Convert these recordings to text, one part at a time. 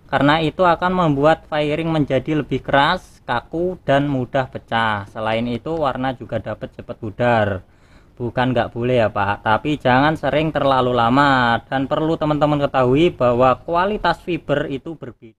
karena itu akan membuat firing menjadi lebih keras, kaku, dan mudah pecah. Selain itu warna juga dapat cepat pudar. Bukan nggak boleh ya Pak, tapi jangan sering terlalu lama. Dan perlu teman-teman ketahui bahwa kualitas fiber itu berbeda.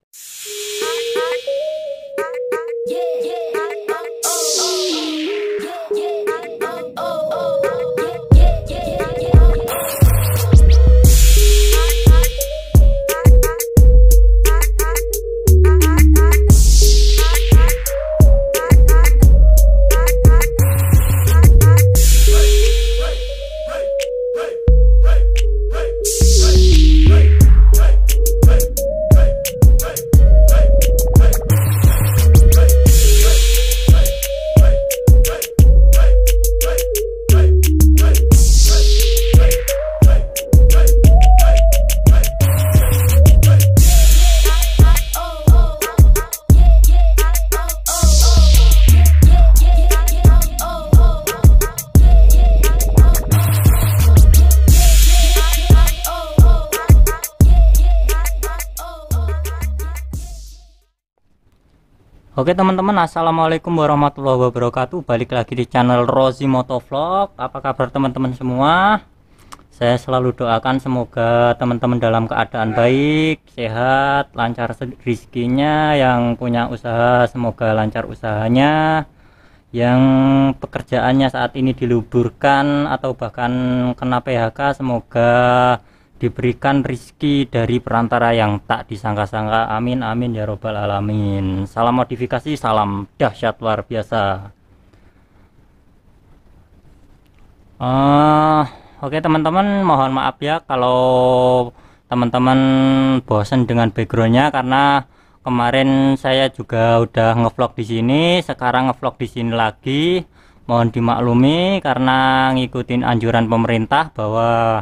Oke teman-teman, assalamualaikum warahmatullahi wabarakatuh. Balik lagi di channel Rozi Motovlog. Apa kabar teman-teman semua? Saya selalu doakan semoga teman-teman dalam keadaan baik, sehat, lancar rezekinya. Yang punya usaha semoga lancar usahanya. Yang pekerjaannya saat ini diliburkan atau bahkan kena PHK, semoga diberikan rizki dari perantara yang tak disangka-sangka. Amin amin ya robbal alamin. Salam modifikasi, salam dahsyat luar biasa. Oke teman-teman, mohon maaf ya kalau teman-teman bosan dengan backgroundnya, karena kemarin saya juga udah ngevlog di sini, sekarang ngevlog di sini lagi. Mohon dimaklumi karena ngikutin anjuran pemerintah bahwa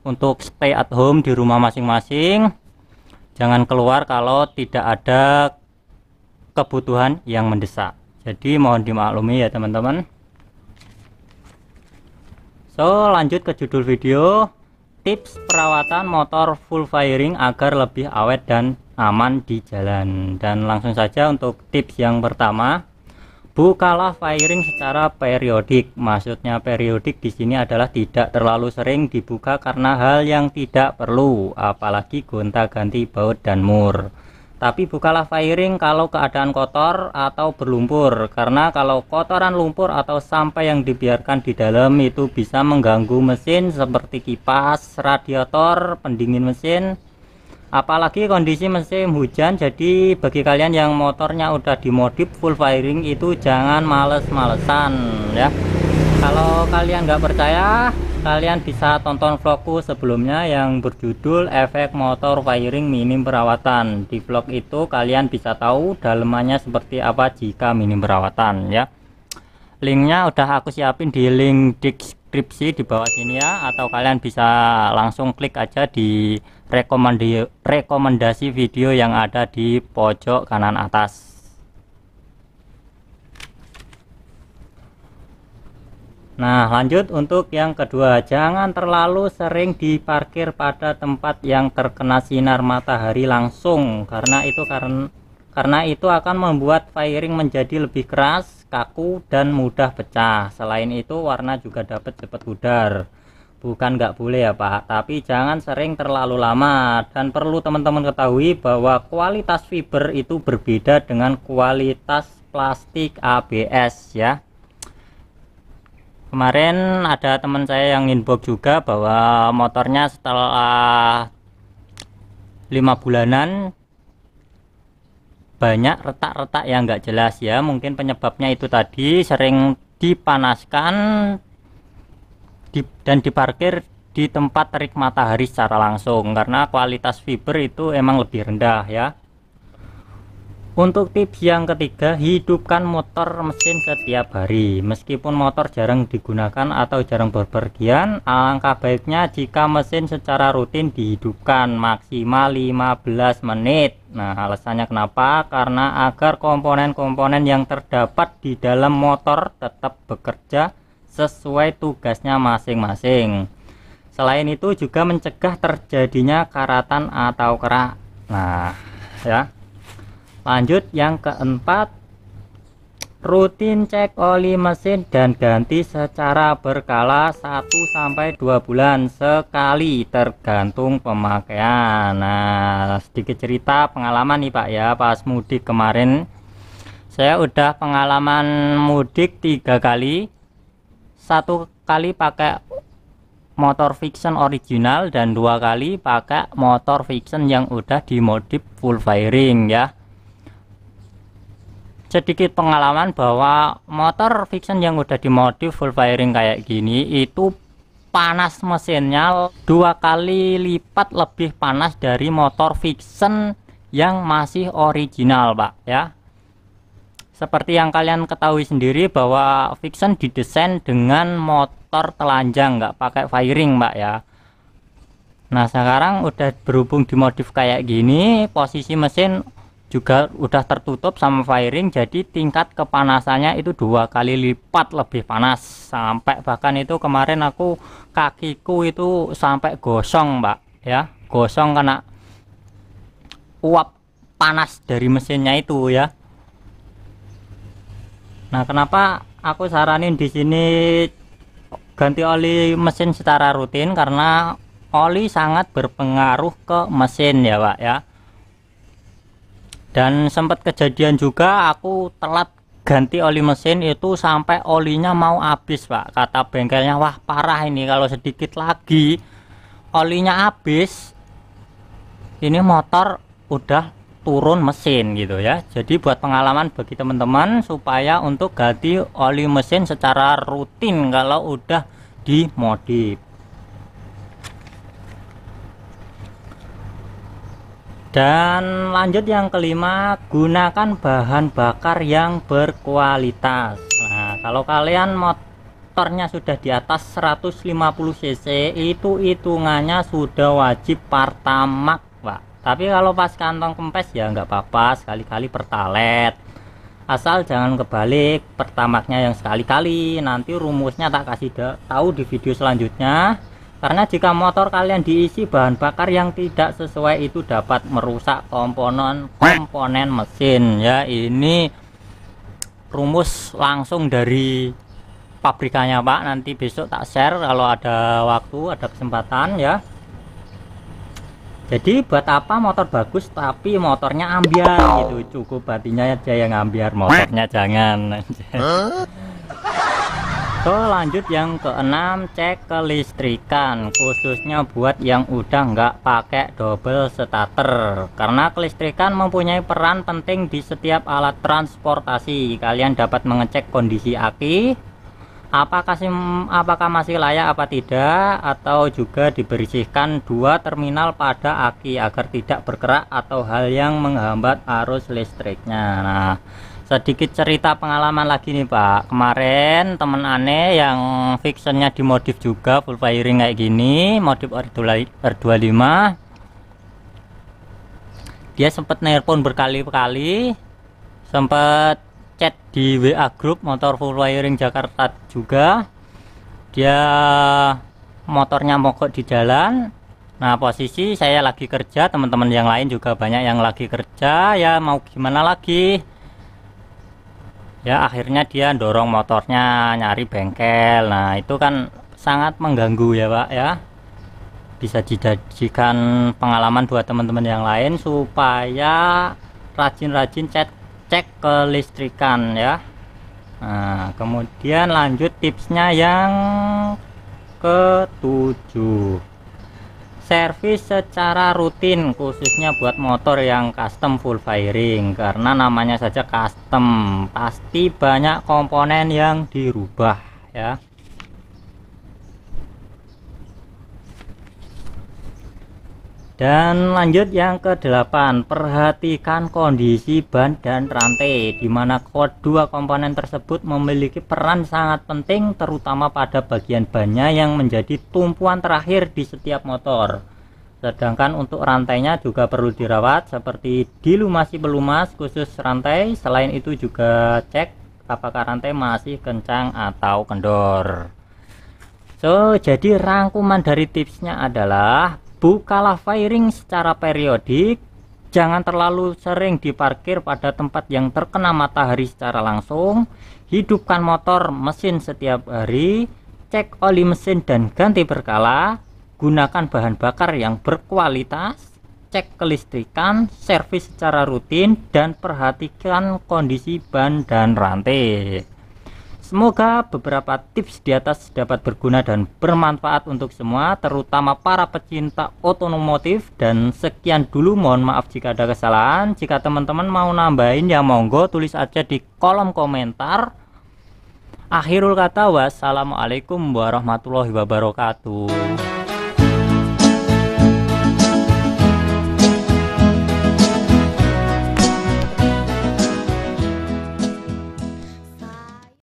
untuk stay at home di rumah masing-masing, jangan keluar kalau tidak ada kebutuhan yang mendesak. Jadi mohon dimaklumi ya teman-teman. So lanjut ke judul video, tips perawatan motor full firing agar lebih awet dan aman di jalan. Dan langsung saja untuk tips yang pertama, bukalah firing secara periodik. Maksudnya periodik di sini adalah tidak terlalu sering dibuka karena hal yang tidak perlu, apalagi gonta-ganti baut dan mur. Tapi bukalah firing kalau keadaan kotor atau berlumpur, karena kalau kotoran, lumpur atau sampah yang dibiarkan di dalam itu bisa mengganggu mesin seperti kipas, radiator, pendingin mesin. Apalagi kondisi musim hujan. Jadi bagi kalian yang motornya udah dimodif full firing itu jangan males-malesan ya. Kalau kalian nggak percaya, kalian bisa tonton vlogku sebelumnya yang berjudul efek motor firing minim perawatan. Di vlog itu kalian bisa tahu dalemannya seperti apa jika minim perawatan ya. Linknya udah aku siapin di link deskripsi di bawah sini ya, atau kalian bisa langsung klik aja di rekomendasi video yang ada di pojok kanan atas. Nah lanjut untuk yang kedua, jangan terlalu sering diparkir pada tempat yang terkena sinar matahari langsung, karena itu akan membuat firing menjadi lebih keras, kaku, dan mudah pecah. Selain itu warna juga dapat cepat pudar. Bukan nggak boleh ya Pak, tapi jangan sering terlalu lama. Dan perlu teman-teman ketahui bahwa kualitas fiber itu berbeda dengan kualitas plastik ABS ya. Kemarin ada teman saya yang inbox juga bahwa motornya setelah 5 bulanan banyak retak-retak yang nggak jelas ya. Mungkin penyebabnya itu tadi sering dipanaskan dan diparkir di tempat terik matahari secara langsung, karena kualitas fiber itu emang lebih rendah ya. Untuk tips yang ketiga, hidupkan motor mesin setiap hari. Meskipun motor jarang digunakan atau jarang berpergian, alangkah baiknya jika mesin secara rutin dihidupkan maksimal 15 menit. Nah alasannya kenapa? Karena agar komponen-komponen yang terdapat di dalam motor tetap bekerja sesuai tugasnya masing-masing. Selain itu juga mencegah terjadinya karatan atau kerak. Nah ya. Lanjut yang keempat, rutin cek oli mesin dan ganti secara berkala 1-2 bulan sekali tergantung pemakaian. Nah, sedikit cerita pengalaman nih Pak ya, pas mudik kemarin saya udah pengalaman mudik 3 kali. 1 kali pakai motor fiction original dan 2 kali pakai motor fiction yang udah dimodif full fairing ya. Sedikit pengalaman bahwa motor fiction yang udah dimodif full fairing kayak gini itu panas mesinnya 2 kali lipat lebih panas dari motor fiction yang masih original Pak ya. Seperti yang kalian ketahui sendiri bahwa fiction didesain dengan motor telanjang, nggak pakai fairing Pak ya. Nah sekarang udah berhubung dimodif kayak gini, posisi mesin juga udah tertutup sama fairing, jadi tingkat kepanasannya itu 2 kali lipat lebih panas, sampai bahkan itu kemarin aku kakiku itu sampai gosong Mbak ya, gosong karena uap panas dari mesinnya itu ya. Nah kenapa aku saranin di sini ganti oli mesin secara rutin, karena oli sangat berpengaruh ke mesin ya Pak ya. Dan sempat kejadian juga aku telat ganti oli mesin itu sampai olinya mau habis Pak. Kata bengkelnya, wah parah ini kalau sedikit lagi olinya habis ini motor udah turun mesin gitu ya. Jadi buat pengalaman bagi teman-teman supaya untuk ganti oli mesin secara rutin kalau udah dimodif. Dan lanjut yang kelima, gunakan bahan bakar yang berkualitas. Nah kalau kalian motornya sudah di atas 150 cc itu hitungannya sudah wajib Pertamax Pak. Tapi kalau pas kantong kempes ya nggak apa-apa, sekali-kali Pertalite, asal jangan kebalik, Pertamaxnya yang sekali-kali. Nanti rumusnya tak kasih tahu di video selanjutnya. Karena jika motor kalian diisi bahan bakar yang tidak sesuai itu dapat merusak komponen mesin ya. Ini rumus langsung dari pabrikannya Pak, nanti besok tak share kalau ada waktu, ada kesempatan ya. Jadi buat apa motor bagus tapi motornya ambiar gitu, cukup batinya aja yang ambiar, motornya jangan. So lanjut yang keenam, cek kelistrikan, khususnya buat yang udah nggak pakai double starter, karena kelistrikan mempunyai peran penting di setiap alat transportasi. Kalian dapat mengecek kondisi aki, apakah masih layak apa tidak, atau juga dibersihkan 2 terminal pada aki agar tidak bergerak atau hal yang menghambat arus listriknya. Nah sedikit cerita pengalaman lagi nih Pak, kemarin temen aneh yang fictionnya dimodif juga full fairing kayak gini, modif R25, dia sempat nelpon berkali-kali, sempat chat di WA grup motor full fairing Jakarta juga, dia motornya mogok di jalan. Nah posisi saya lagi kerja, teman-teman yang lain juga banyak yang lagi kerja ya, mau gimana lagi ya, akhirnya dia dorong motornya nyari bengkel. Nah itu kan sangat mengganggu ya Pak ya, bisa dijadikan pengalaman buat teman-teman yang lain supaya rajin-rajin cek kelistrikan ya. Nah kemudian lanjut tipsnya yang ketujuh, servis secara rutin khususnya buat motor yang custom full fairing, karena namanya saja custom pasti banyak komponen yang dirubah ya. Dan lanjut yang ke-8, perhatikan kondisi ban dan rantai, dimana kedua komponen tersebut memiliki peran sangat penting terutama pada bagian bannya yang menjadi tumpuan terakhir di setiap motor. Sedangkan untuk rantainya juga perlu dirawat seperti dilumasi pelumas khusus rantai. Selain itu juga cek apakah rantai masih kencang atau kendor. So jadi rangkuman dari tipsnya adalah bukalah fairing secara periodik, Jangan terlalu sering diparkir pada tempat yang terkena matahari secara langsung. Hidupkan motor mesin setiap hari. Cek oli mesin dan ganti berkala. Gunakan bahan bakar yang berkualitas. Cek kelistrikan, servis secara rutin, dan perhatikan kondisi ban dan rantai. Semoga beberapa tips di atas dapat berguna dan bermanfaat untuk semua, terutama para pecinta otomotif. Dan sekian dulu, mohon maaf jika ada kesalahan. Jika teman-teman mau nambahin ya monggo tulis aja di kolom komentar. Akhirul kata, wassalamualaikum warahmatullahi wabarakatuh.